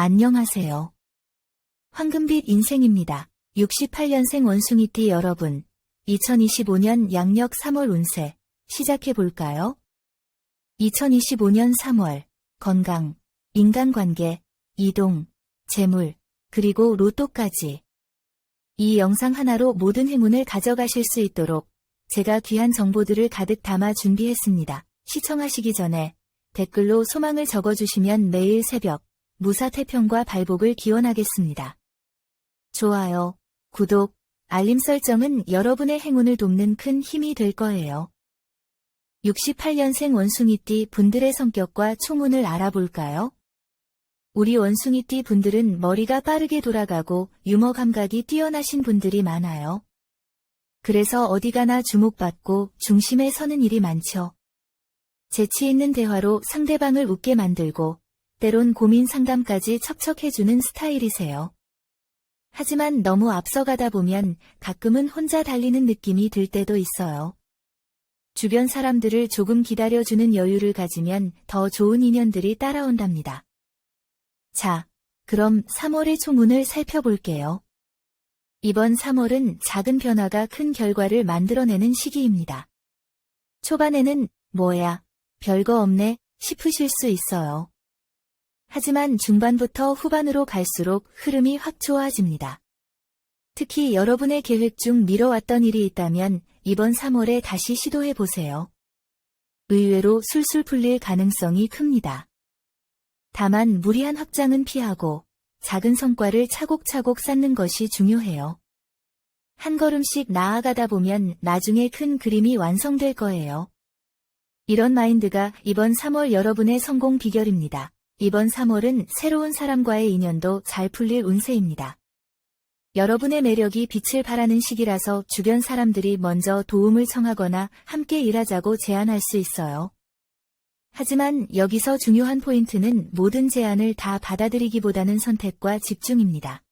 안녕하세요. 황금빛 인생입니다. 68년생 원숭이띠 여러분, 2025년 양력 3월 운세 시작해볼까요? 2025년 3월, 건강, 인간관계, 이동, 재물, 그리고 로또까지. 이 영상 하나로 모든 행운을 가져가실 수 있도록 제가 귀한 정보들을 가득 담아 준비했습니다. 시청하시기 전에 댓글로 소망을 적어주시면 매일 새벽 무사태평과 발복을 기원하겠습니다. 좋아요, 구독, 알림 설정은 여러분의 행운을 돕는 큰 힘이 될 거예요. 68년생 원숭이띠 분들의 성격과 총운을 알아볼까요? 우리 원숭이띠 분들은 머리가 빠르게 돌아가고 유머 감각이 뛰어나신 분들이 많아요. 그래서 어디 가나 주목받고 중심에 서는 일이 많죠. 재치 있는 대화로 상대방을 웃게 만들고 때론 고민 상담까지 척척해주는 스타일이세요. 하지만 너무 앞서가다 보면 가끔은 혼자 달리는 느낌이 들 때도 있어요. 주변 사람들을 조금 기다려주는 여유를 가지면 더 좋은 인연들이 따라온답니다. 자, 그럼 3월의 총운을 살펴볼게요. 이번 3월은 작은 변화가 큰 결과를 만들어내는 시기입니다. 초반에는 뭐야, 별거 없네 싶으실 수 있어요. 하지만 중반부터 후반으로 갈수록 흐름이 확 좋아집니다. 특히 여러분의 계획 중 미뤄왔던 일이 있다면 이번 3월에 다시 시도해보세요. 의외로 술술 풀릴 가능성이 큽니다. 다만 무리한 확장은 피하고 작은 성과를 차곡차곡 쌓는 것이 중요해요. 한 걸음씩 나아가다 보면 나중에 큰 그림이 완성될 거예요. 이런 마인드가 이번 3월 여러분의 성공 비결입니다. 이번 3월은 새로운 사람과의 인연도 잘 풀릴 운세입니다. 여러분의 매력이 빛을 발하는 시기라서 주변 사람들이 먼저 도움을 청하거나 함께 일하자고 제안할 수 있어요. 하지만 여기서 중요한 포인트는 모든 제안을 다 받아들이기보다는 선택과 집중입니다.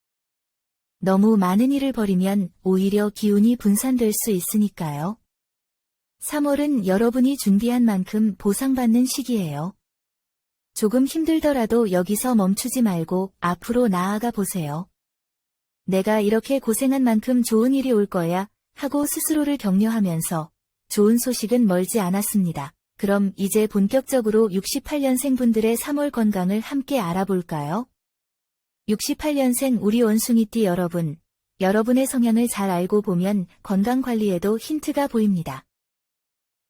너무 많은 일을 벌이면 오히려 기운이 분산될 수 있으니까요. 3월은 여러분이 준비한 만큼 보상받는 시기예요. 조금 힘들더라도 여기서 멈추지 말고 앞으로 나아가 보세요. 내가 이렇게 고생한 만큼 좋은 일이 올 거야 하고 스스로를 격려하면서 좋은 소식은 멀지 않았습니다. 그럼 이제 본격적으로 68년생 분들의 3월 건강을 함께 알아볼까요? 68년생 우리 원숭이띠 여러분, 여러분의 성향을 잘 알고 보면 건강관리에도 힌트가 보입니다.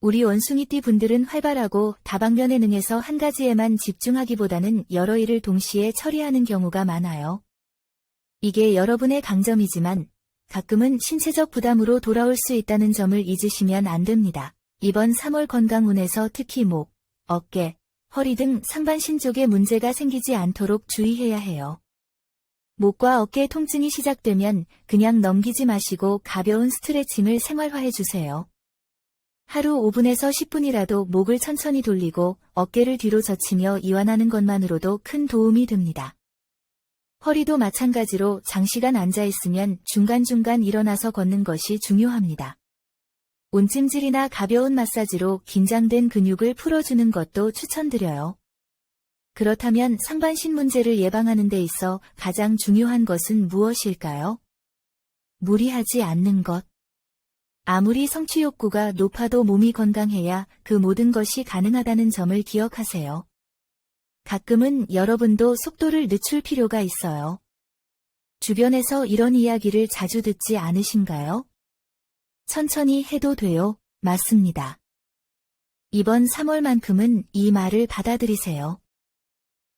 우리 원숭이띠 분들은 활발하고 다방면에 능해서 한 가지에만 집중하기보다는 여러 일을 동시에 처리하는 경우가 많아요. 이게 여러분의 강점이지만 가끔은 신체적 부담으로 돌아올 수 있다는 점을 잊으시면 안 됩니다. 이번 3월 건강운에서 특히 목, 어깨, 허리 등 상반신 쪽에 문제가 생기지 않도록 주의해야 해요. 목과 어깨 통증이 시작되면 그냥 넘기지 마시고 가벼운 스트레칭을 생활화해주세요. 하루 5분에서 10분이라도 목을 천천히 돌리고 어깨를 뒤로 젖히며 이완하는 것만으로도 큰 도움이 됩니다. 허리도 마찬가지로 장시간 앉아있으면 중간중간 일어나서 걷는 것이 중요합니다. 온찜질이나 가벼운 마사지로 긴장된 근육을 풀어주는 것도 추천드려요. 그렇다면 상반신 문제를 예방하는 데 있어 가장 중요한 것은 무엇일까요? 무리하지 않는 것. 아무리 성취 욕구가 높아도 몸이 건강해야 그 모든 것이 가능하다는 점을 기억하세요. 가끔은 여러분도 속도를 늦출 필요가 있어요. 주변에서 이런 이야기를 자주 듣지 않으신가요? 천천히 해도 돼요. 맞습니다. 이번 3월만큼은 이 말을 받아들이세요.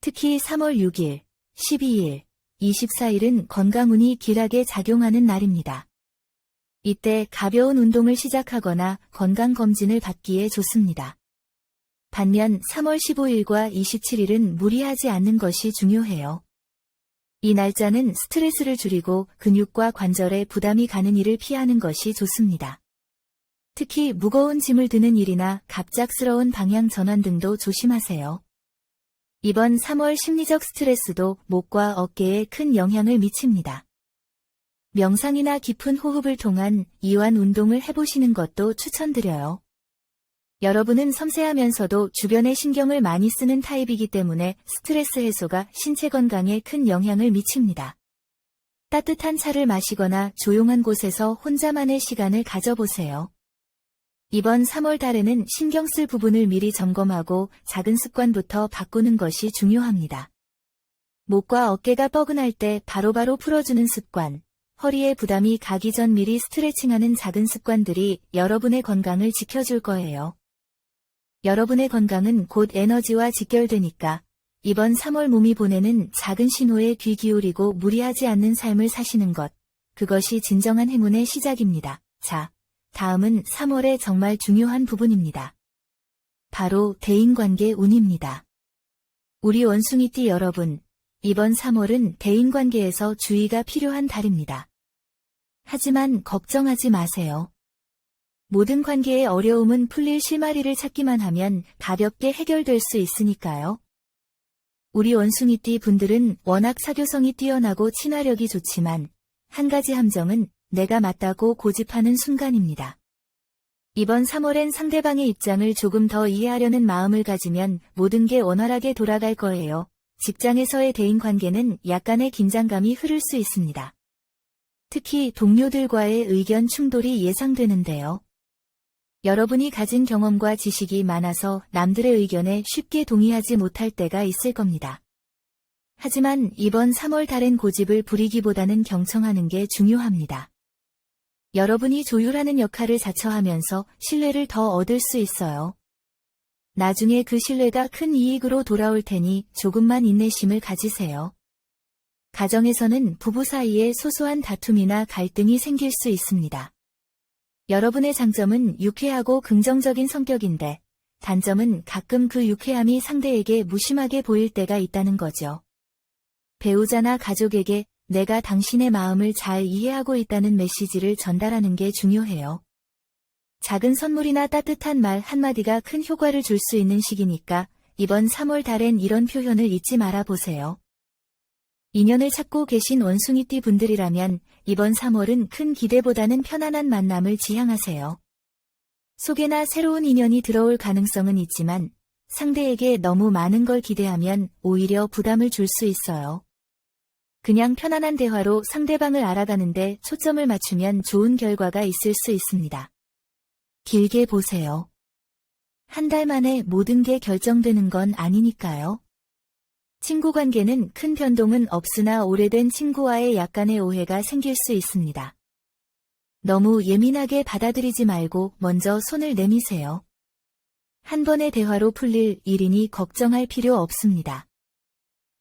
특히 3월 6일, 12일, 24일은 건강운이 길하게 작용하는 날입니다. 이때 가벼운 운동을 시작하거나 건강검진을 받기에 좋습니다. 반면 3월 15일과 27일은 무리하지 않는 것이 중요해요. 이 날짜는 스트레스를 줄이고 근육과 관절에 부담이 가는 일을 피하는 것이 좋습니다. 특히 무거운 짐을 드는 일이나 갑작스러운 방향 전환 등도 조심하세요. 이번 3월 심리적 스트레스도 목과 어깨에 큰 영향을 미칩니다. 명상이나 깊은 호흡을 통한 이완 운동을 해보시는 것도 추천드려요. 여러분은 섬세하면서도 주변에 신경을 많이 쓰는 타입이기 때문에 스트레스 해소가 신체 건강에 큰 영향을 미칩니다. 따뜻한 차를 마시거나 조용한 곳에서 혼자만의 시간을 가져보세요. 이번 3월 달에는 신경 쓸 부분을 미리 점검하고 작은 습관부터 바꾸는 것이 중요합니다. 목과 어깨가 뻐근할 때 바로바로 풀어주는 습관, 허리에 부담이 가기 전 미리 스트레칭하는 작은 습관들이 여러분의 건강을 지켜줄 거예요. 여러분의 건강은 곧 에너지와 직결되니까 이번 3월 몸이 보내는 작은 신호에 귀 기울이고 무리하지 않는 삶을 사시는 것, 그것이 진정한 행운의 시작입니다. 자, 다음은 3월의 정말 중요한 부분입니다. 바로 대인관계 운입니다. 우리 원숭이띠 여러분, 이번 3월은 대인관계에서 주의가 필요한 달입니다. 하지만 걱정하지 마세요. 모든 관계의 어려움은 풀릴 실마리를 찾기만 하면 가볍게 해결될 수 있으니까요. 우리 원숭이띠 분들은 워낙 사교성이 뛰어나고 친화력이 좋지만 한 가지 함정은 내가 맞다고 고집하는 순간입니다. 이번 3월엔 상대방의 입장을 조금 더 이해하려는 마음을 가지면 모든 게 원활하게 돌아갈 거예요. 직장에서의 대인관계는 약간의 긴장감이 흐를 수 있습니다. 특히 동료들과의 의견 충돌이 예상되는데요. 여러분이 가진 경험과 지식이 많아서 남들의 의견에 쉽게 동의하지 못할 때가 있을 겁니다. 하지만 이번 3월 달엔 고집을 부리기보다는 경청하는 게 중요합니다. 여러분이 조율하는 역할을 자처하면서 신뢰를 더 얻을 수 있어요. 나중에 그 신뢰가 큰 이익으로 돌아올 테니 조금만 인내심을 가지세요. 가정에서는 부부 사이에 소소한 다툼이나 갈등이 생길 수 있습니다. 여러분의 장점은 유쾌하고 긍정적인 성격인데 단점은 가끔 그 유쾌함이 상대에게 무심하게 보일 때가 있다는 거죠. 배우자나 가족에게 내가 당신의 마음을 잘 이해하고 있다는 메시지를 전달하는 게 중요해요. 작은 선물이나 따뜻한 말 한마디가 큰 효과를 줄 수 있는 시기니까 이번 3월 달엔 이런 표현을 잊지 말아 보세요. 인연을 찾고 계신 원숭이띠 분들이라면 이번 3월은 큰 기대보다는 편안한 만남을 지향하세요. 속에나 새로운 인연이 들어올 가능성은 있지만 상대에게 너무 많은 걸 기대하면 오히려 부담을 줄 수 있어요. 그냥 편안한 대화로 상대방을 알아가는데 초점을 맞추면 좋은 결과가 있을 수 있습니다. 길게 보세요. 한 달 만에 모든 게 결정되는 건 아니니까요. 친구 관계는 큰 변동은 없으나 오래된 친구와의 약간의 오해가 생길 수 있습니다. 너무 예민하게 받아들이지 말고 먼저 손을 내미세요. 한 번의 대화로 풀릴 일이니 걱정할 필요 없습니다.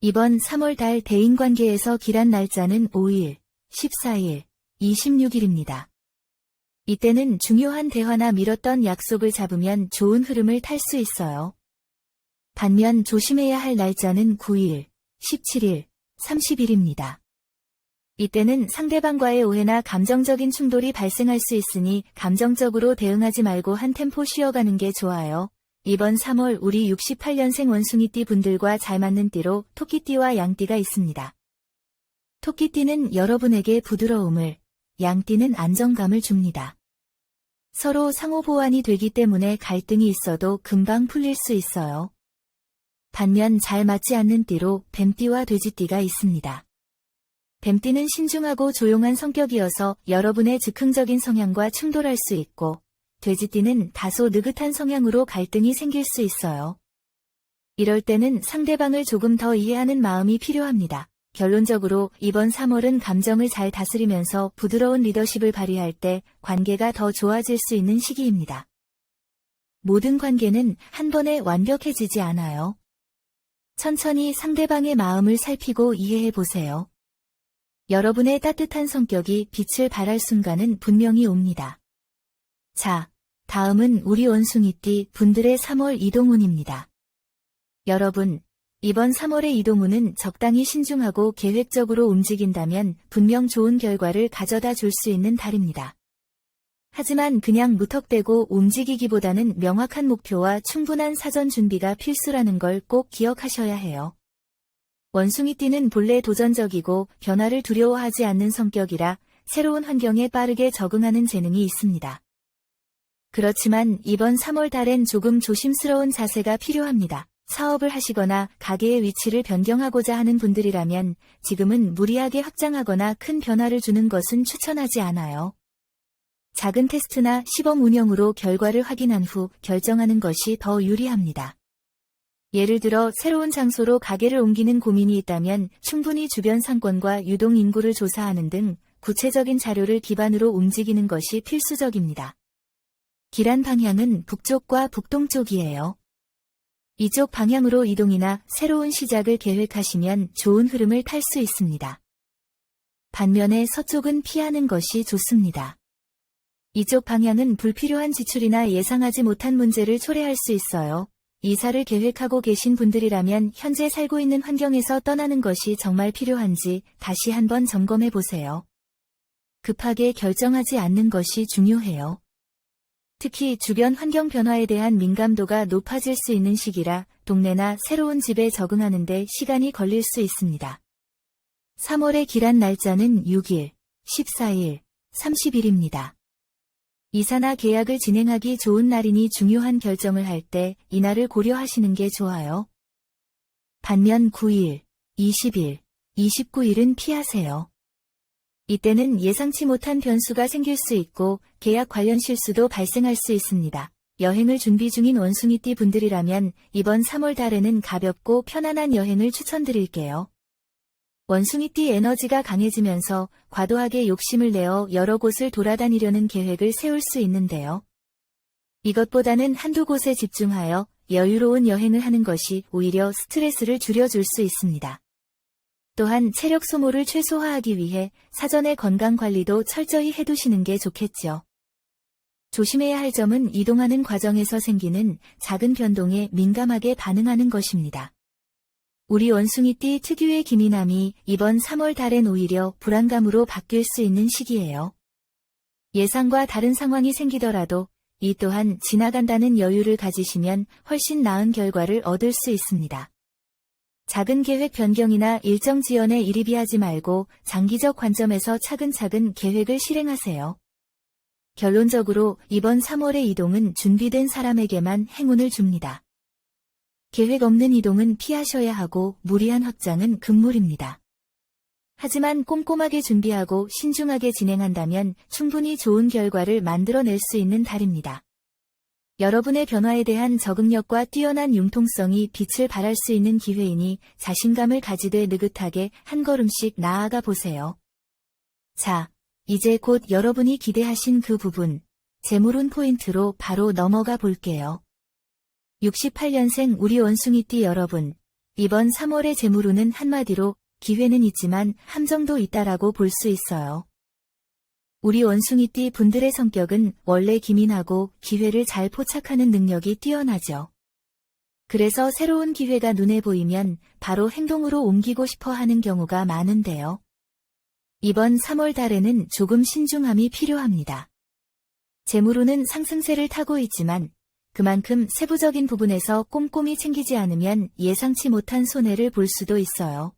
이번 3월 달 대인관계에서 길한 날짜는 5일, 14일, 26일입니다. 이때는 중요한 대화나 미뤘던 약속을 잡으면 좋은 흐름을 탈 수 있어요. 반면 조심해야 할 날짜는 9일, 17일, 30일입니다. 이때는 상대방과의 오해나 감정적인 충돌이 발생할 수 있으니 감정적으로 대응하지 말고 한 템포 쉬어가는 게 좋아요. 이번 3월 우리 68년생 원숭이띠 분들과 잘 맞는 띠로 토끼띠와 양띠가 있습니다. 토끼띠는 여러분에게 부드러움을, 양띠는 안정감을 줍니다. 서로 상호 보완이 되기 때문에 갈등이 있어도 금방 풀릴 수 있어요. 반면 잘 맞지 않는 띠로 뱀띠와 돼지띠가 있습니다. 뱀띠는 신중하고 조용한 성격이어서 여러분의 즉흥적인 성향과 충돌할 수 있고, 돼지띠는 다소 느긋한 성향으로 갈등이 생길 수 있어요. 이럴 때는 상대방을 조금 더 이해하는 마음이 필요합니다. 결론적으로 이번 3월은 감정을 잘 다스리면서 부드러운 리더십을 발휘할 때 관계가 더 좋아질 수 있는 시기입니다. 모든 관계는 한 번에 완벽해지지 않아요. 천천히 상대방의 마음을 살피고 이해해 보세요. 여러분의 따뜻한 성격이 빛을 발할 순간은 분명히 옵니다. 자, 다음은 우리 원숭이띠 분들의 3월 이동운입니다. 여러분, 이번 3월의 이동운은 적당히 신중하고 계획적으로 움직인다면 분명 좋은 결과를 가져다 줄 수 있는 달입니다. 하지만 그냥 무턱대고 움직이기보다는 명확한 목표와 충분한 사전 준비가 필수라는 걸 꼭 기억하셔야 해요. 원숭이띠는 본래 도전적이고 변화를 두려워하지 않는 성격이라 새로운 환경에 빠르게 적응하는 재능이 있습니다. 그렇지만 이번 3월 달엔 조금 조심스러운 자세가 필요합니다. 사업을 하시거나 가게의 위치를 변경하고자 하는 분들이라면 지금은 무리하게 확장하거나 큰 변화를 주는 것은 추천하지 않아요. 작은 테스트나 시범 운영으로 결과를 확인한 후 결정하는 것이 더 유리합니다. 예를 들어 새로운 장소로 가게를 옮기는 고민이 있다면 충분히 주변 상권과 유동 인구를 조사하는 등 구체적인 자료를 기반으로 움직이는 것이 필수적입니다. 길한 방향은 북쪽과 북동쪽이에요. 이쪽 방향으로 이동이나 새로운 시작을 계획하시면 좋은 흐름을 탈 수 있습니다. 반면에 서쪽은 피하는 것이 좋습니다. 이쪽 방향은 불필요한 지출이나 예상하지 못한 문제를 초래할 수 있어요. 이사를 계획하고 계신 분들이라면 현재 살고 있는 환경에서 떠나는 것이 정말 필요한지 다시 한번 점검해 보세요. 급하게 결정하지 않는 것이 중요해요. 특히 주변 환경 변화에 대한 민감도가 높아질 수 있는 시기라 동네나 새로운 집에 적응하는 데 시간이 걸릴 수 있습니다. 3월의 길한 날짜는 6일, 14일, 30일입니다. 이사나 계약을 진행하기 좋은 날이니 중요한 결정을 할 때 이날을 고려하시는 게 좋아요. 반면 9일, 20일, 29일은 피하세요. 이때는 예상치 못한 변수가 생길 수 있고 계약 관련 실수도 발생할 수 있습니다. 여행을 준비 중인 원숭이띠 분들이라면 이번 3월 달에는 가볍고 편안한 여행을 추천드릴게요. 원숭이띠 에너지가 강해지면서 과도하게 욕심을 내어 여러 곳을 돌아다니려는 계획을 세울 수 있는데요. 이것보다는 한두 곳에 집중하여 여유로운 여행을 하는 것이 오히려 스트레스를 줄여줄 수 있습니다. 또한 체력 소모를 최소화하기 위해 사전에 건강 관리도 철저히 해두시는 게 좋겠죠. 조심해야 할 점은 이동하는 과정에서 생기는 작은 변동에 민감하게 반응하는 것입니다. 우리 원숭이띠 특유의 기민함이 이번 3월 달엔 오히려 불안감으로 바뀔 수 있는 시기예요. 예상과 다른 상황이 생기더라도 이 또한 지나간다는 여유를 가지시면 훨씬 나은 결과를 얻을 수 있습니다. 작은 계획 변경이나 일정 지연에 일희비하지 말고 장기적 관점에서 차근차근 계획을 실행하세요. 결론적으로 이번 3월의 이동은 준비된 사람에게만 행운을 줍니다. 계획 없는 이동은 피하셔야 하고 무리한 확장은 금물입니다. 하지만 꼼꼼하게 준비하고 신중하게 진행한다면 충분히 좋은 결과를 만들어낼 수 있는 달입니다. 여러분의 변화에 대한 적응력과 뛰어난 융통성이 빛을 발할 수 있는 기회이니 자신감을 가지되 느긋하게 한 걸음씩 나아가 보세요. 자, 이제 곧 여러분이 기대하신 그 부분, 재물운 포인트로 바로 넘어가 볼게요. 68년생 우리 원숭이띠 여러분, 이번 3월의 재물운은 한마디로 기회는 있지만 함정도 있다라고 볼 수 있어요. 우리 원숭이띠 분들의 성격은 원래 기민하고 기회를 잘 포착하는 능력이 뛰어나죠. 그래서 새로운 기회가 눈에 보이면 바로 행동으로 옮기고 싶어 하는 경우가 많은데요. 이번 3월 달에는 조금 신중함이 필요합니다. 재물운은 상승세를 타고 있지만 그만큼 세부적인 부분에서 꼼꼼히 챙기지 않으면 예상치 못한 손해를 볼 수도 있어요.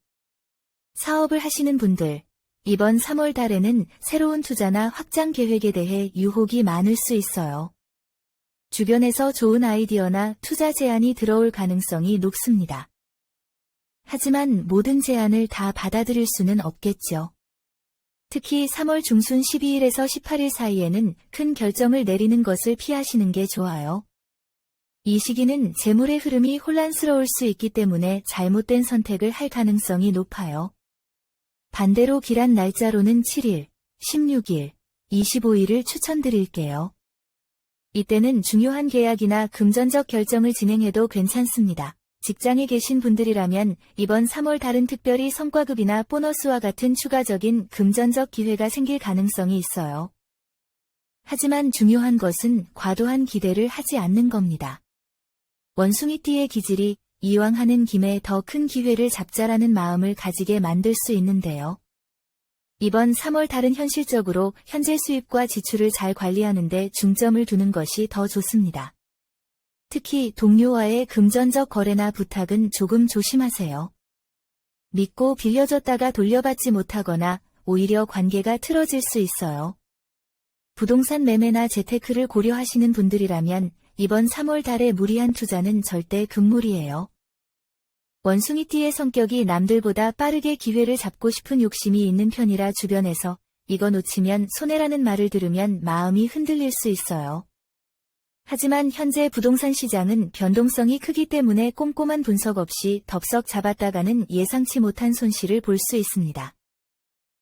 사업을 하시는 분들, 이번 3월 달에는 새로운 투자나 확장 계획에 대해 유혹이 많을 수 있어요. 주변에서 좋은 아이디어나 투자 제안이 들어올 가능성이 높습니다. 하지만 모든 제안을 다 받아들일 수는 없겠죠. 특히 3월 중순 12일에서 18일 사이에는 큰 결정을 내리는 것을 피하시는 게 좋아요. 이 시기는 재물의 흐름이 혼란스러울 수 있기 때문에 잘못된 선택을 할 가능성이 높아요. 반대로 길한 날짜로는 7일, 16일, 25일을 추천드릴게요. 이때는 중요한 계약이나 금전적 결정을 진행해도 괜찮습니다. 직장에 계신 분들이라면 이번 3월 달은 특별히 성과급이나 보너스와 같은 추가적인 금전적 기회가 생길 가능성이 있어요. 하지만 중요한 것은 과도한 기대를 하지 않는 겁니다. 원숭이띠의 기질이 이왕 하는 김에 더 큰 기회를 잡자라는 마음을 가지게 만들 수 있는데요. 이번 3월 달은 현실적으로 현재 수입과 지출을 잘 관리하는 데 중점을 두는 것이 더 좋습니다. 특히 동료와의 금전적 거래나 부탁은 조금 조심하세요. 믿고 빌려줬다가 돌려받지 못하거나 오히려 관계가 틀어질 수 있어요. 부동산 매매나 재테크를 고려하시는 분들이라면 이번 3월 달에 무리한 투자는 절대 금물이에요. 원숭이띠의 성격이 남들보다 빠르게 기회를 잡고 싶은 욕심이 있는 편이라 주변에서 이거 놓치면 손해라는 말을 들으면 마음이 흔들릴 수 있어요. 하지만 현재 부동산 시장은 변동성이 크기 때문에 꼼꼼한 분석 없이 덥석 잡았다가는 예상치 못한 손실을 볼 수 있습니다.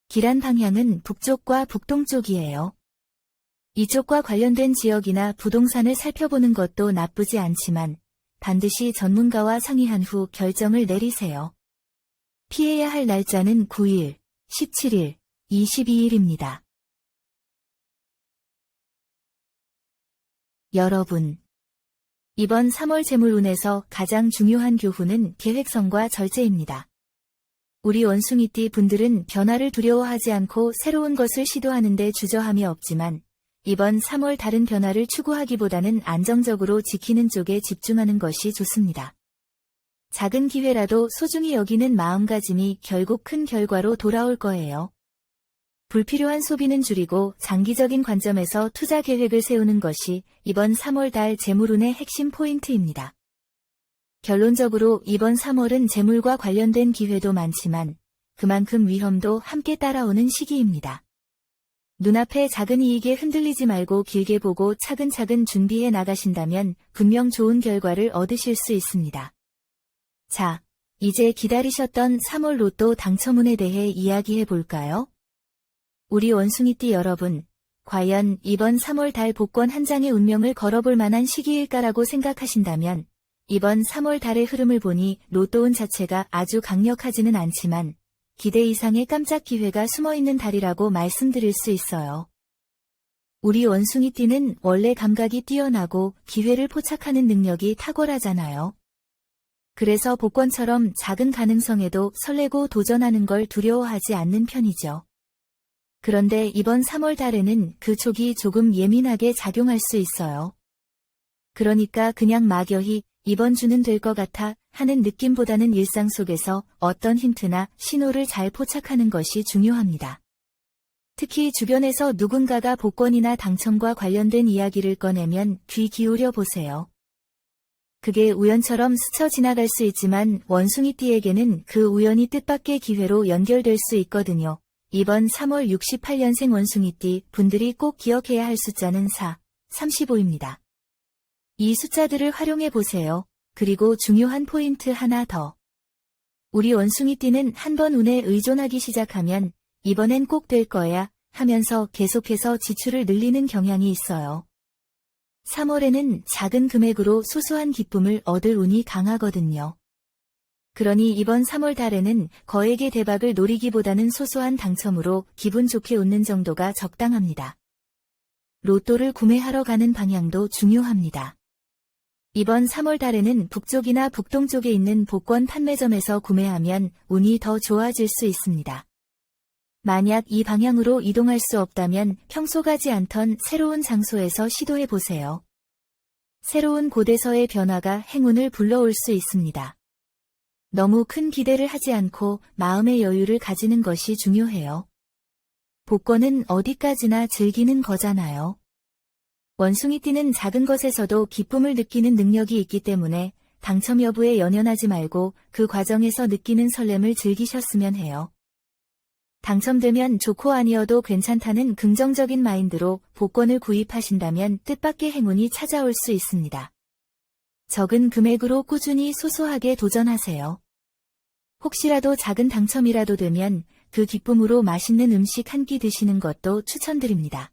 길한 방향은 북쪽과 북동쪽이에요. 이쪽과 관련된 지역이나 부동산을 살펴보는 것도 나쁘지 않지만 반드시 전문가와 상의한 후 결정을 내리세요. 피해야 할 날짜는 9일, 17일, 22일입니다. 여러분, 이번 3월 재물운에서 가장 중요한 교훈은 계획성과 절제입니다. 우리 원숭이띠 분들은 변화를 두려워하지 않고 새로운 것을 시도하는 데 주저함이 없지만 이번 3월 다른 변화를 추구하기보다는 안정적으로 지키는 쪽에 집중하는 것이 좋습니다. 작은 기회라도 소중히 여기는 마음가짐이 결국 큰 결과로 돌아올 거예요. 불필요한 소비는 줄이고 장기적인 관점에서 투자 계획을 세우는 것이 이번 3월 달 재물운의 핵심 포인트입니다. 결론적으로 이번 3월은 재물과 관련된 기회도 많지만 그만큼 위험도 함께 따라오는 시기입니다. 눈앞의 작은 이익에 흔들리지 말고 길게 보고 차근차근 준비해 나가신다면 분명 좋은 결과를 얻으실 수 있습니다. 자, 이제 기다리셨던 3월 로또 당첨운에 대해 이야기해 볼까요? 우리 원숭이띠 여러분, 과연 이번 3월 달 복권 한 장의 운명을 걸어볼 만한 시기일까라고 생각하신다면 이번 3월 달의 흐름을 보니 로또운 자체가 아주 강력하지는 않지만 기대 이상의 깜짝 기회가 숨어있는 달이라고 말씀드릴 수 있어요. 우리 원숭이띠는 원래 감각이 뛰어나고 기회를 포착하는 능력이 탁월하잖아요. 그래서 복권처럼 작은 가능성에도 설레고 도전하는 걸 두려워하지 않는 편이죠. 그런데 이번 3월 달에는 그 촉이 조금 예민하게 작용할 수 있어요. 그러니까 그냥 막연히 이번 주는 될 것 같아 하는 느낌보다는 일상 속에서 어떤 힌트나 신호를 잘 포착하는 것이 중요합니다. 특히 주변에서 누군가가 복권이나 당첨과 관련된 이야기를 꺼내면 귀 기울여 보세요. 그게 우연처럼 스쳐 지나갈 수 있지만 원숭이띠에게는 그 우연이 뜻밖의 기회로 연결될 수 있거든요. 이번 3월 68년생 원숭이띠 분들이 꼭 기억해야 할 숫자는 4, 35입니다. 이 숫자들을 활용해 보세요. 그리고 중요한 포인트 하나 더. 우리 원숭이띠는 한번 운에 의존하기 시작하면 이번엔 꼭 될 거야 하면서 계속해서 지출을 늘리는 경향이 있어요. 3월에는 작은 금액으로 소소한 기쁨을 얻을 운이 강하거든요. 그러니 이번 3월 달에는 거액의 대박을 노리기보다는 소소한 당첨으로 기분 좋게 웃는 정도가 적당합니다. 로또를 구매하러 가는 방향도 중요합니다. 이번 3월 달에는 북쪽이나 북동쪽에 있는 복권 판매점에서 구매하면 운이 더 좋아질 수 있습니다. 만약 이 방향으로 이동할 수 없다면 평소 가지 않던 새로운 장소에서 시도해 보세요. 새로운 곳에서의 변화가 행운을 불러올 수 있습니다. 너무 큰 기대를 하지 않고 마음의 여유를 가지는 것이 중요해요. 복권은 어디까지나 즐기는 거잖아요. 원숭이띠는 작은 것에서도 기쁨을 느끼는 능력이 있기 때문에 당첨 여부에 연연하지 말고 그 과정에서 느끼는 설렘을 즐기셨으면 해요. 당첨되면 좋고 아니어도 괜찮다는 긍정적인 마인드로 복권을 구입하신다면 뜻밖의 행운이 찾아올 수 있습니다. 적은 금액으로 꾸준히 소소하게 도전하세요. 혹시라도 작은 당첨이라도 되면 그 기쁨으로 맛있는 음식 한 끼 드시는 것도 추천드립니다.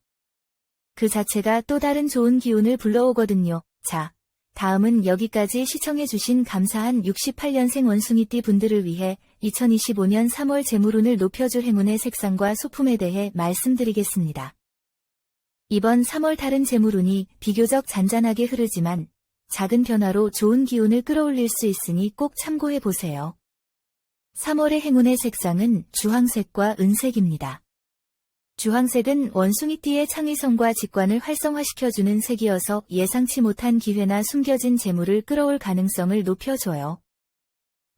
그 자체가 또 다른 좋은 기운을 불러오거든요. 자, 다음은 여기까지 시청해주신 감사한 68년생 원숭이띠 분들을 위해 2025년 3월 재물운을 높여줄 행운의 색상과 소품에 대해 말씀드리겠습니다. 이번 3월 달은 재물운이 비교적 잔잔하게 흐르지만 작은 변화로 좋은 기운을 끌어올릴 수 있으니 꼭 참고해보세요. 3월의 행운의 색상은 주황색과 은색입니다. 주황색은 원숭이띠의 창의성과 직관을 활성화시켜주는 색이어서 예상치 못한 기회나 숨겨진 재물을 끌어올 가능성을 높여줘요.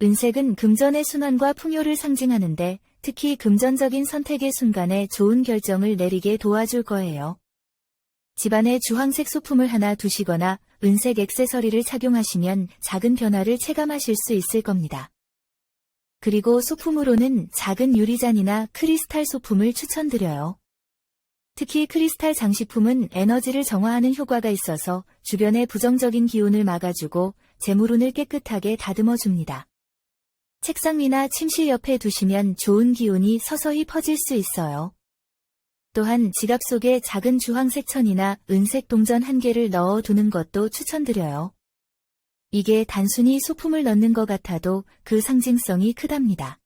은색은 금전의 순환과 풍요를 상징하는데 특히 금전적인 선택의 순간에 좋은 결정을 내리게 도와줄 거예요. 집안에 주황색 소품을 하나 두시거나 은색 액세서리를 착용하시면 작은 변화를 체감하실 수 있을 겁니다. 그리고 소품으로는 작은 유리잔이나 크리스탈 소품을 추천드려요. 특히 크리스탈 장식품은 에너지를 정화하는 효과가 있어서 주변의 부정적인 기운을 막아주고 재물운을 깨끗하게 다듬어줍니다. 책상 위나 침실 옆에 두시면 좋은 기운이 서서히 퍼질 수 있어요. 또한 지갑 속에 작은 주황색 천이나 은색 동전 한 개를 넣어 두는 것도 추천드려요. 이게 단순히 소품을 넣는 것 같아도 그 상징성이 크답니다.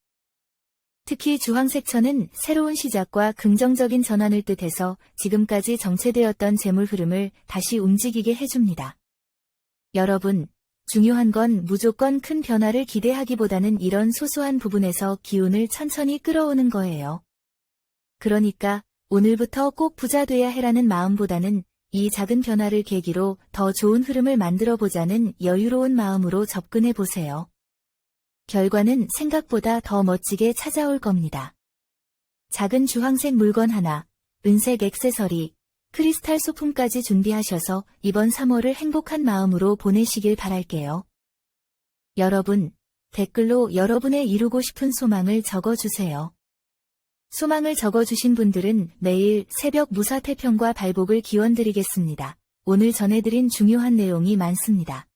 특히 주황색 천은 새로운 시작과 긍정적인 전환을 뜻해서 지금까지 정체되었던 재물 흐름을 다시 움직이게 해줍니다. 여러분, 중요한 건 무조건 큰 변화를 기대하기보다는 이런 소소한 부분에서 기운을 천천히 끌어오는 거예요. 그러니까 오늘부터 꼭 부자 돼야 해라는 마음보다는 이 작은 변화를 계기로 더 좋은 흐름을 만들어 보자는 여유로운 마음으로 접근해 보세요. 결과는 생각보다 더 멋지게 찾아올 겁니다. 작은 주황색 물건 하나, 은색 액세서리, 크리스탈 소품까지 준비하셔서 이번 3월을 행복한 마음으로 보내시길 바랄게요. 여러분, 댓글로 여러분의 이루고 싶은 소망을 적어주세요. 소망을 적어주신 분들은 매일 새벽 무사태평과 발복을 기원드리겠습니다. 오늘 전해드린 중요한 내용이 많습니다.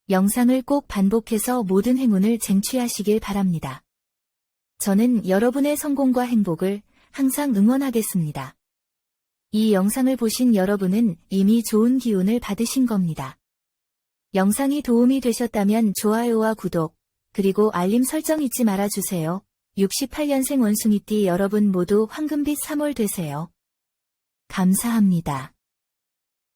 영상을 꼭 반복해서 모든 행운을 쟁취하시길 바랍니다. 저는 여러분의 성공과 행복을 항상 응원하겠습니다. 이 영상을 보신 여러분은 이미 좋은 기운을 받으신 겁니다. 영상이 도움이 되셨다면 좋아요와 구독, 그리고 알림 설정 잊지 말아주세요. 68년생 원숭이띠 여러분 모두 황금빛 3월 되세요. 감사합니다.